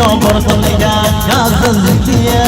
nomor kolega gazelnya.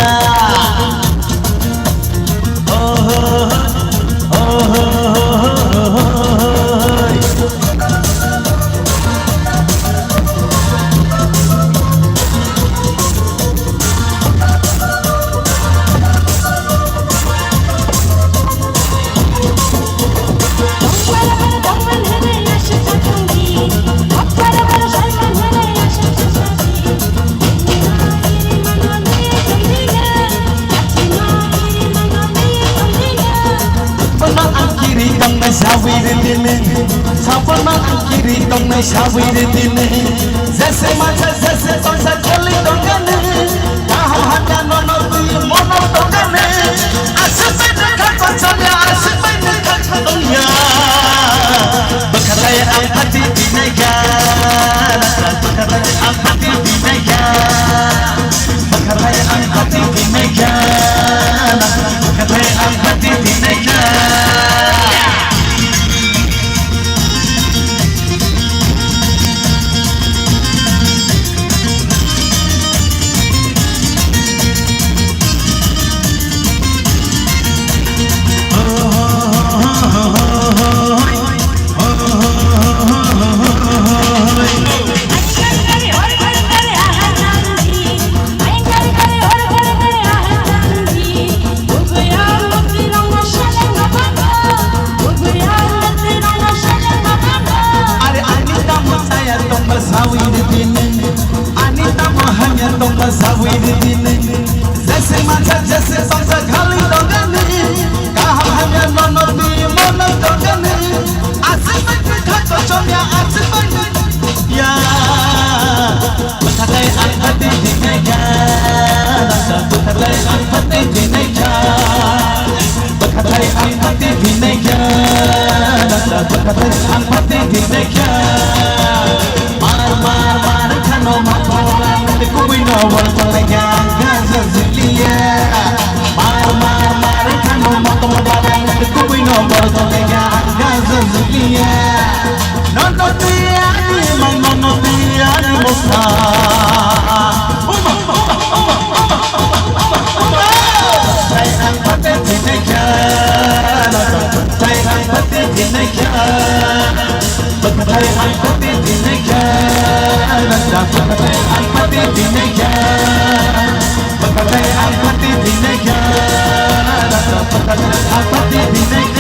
Sapna kiri tong na shavir dine jese macha jese tonsa choli dogane kaha hata nono tui mono dogane asbe dekha kochya asbe dekha dunya bakhatai apati dine ga bakhatai apati dine ga bakhatai apati dine ga bakhatai apati dine ga Sawir dine jese macha jese tonsa khali dogane kaha hanya nono tui mono dogane asbe dekha kochya asbe ya bakhatai apati dine ga bakhatai apati dine ga bakhatai apati dine ga bakhatai apati dine ga mar khano mathola Kuwi nomor kolega gazelnya mar khano mathola kuwi nomor kolega gazelnya nono dia musta sai apate dineka sai apate dineka bakhatai apate dineka bakhatai apate dineka bakhatai apate dineka bakhatai apate dineka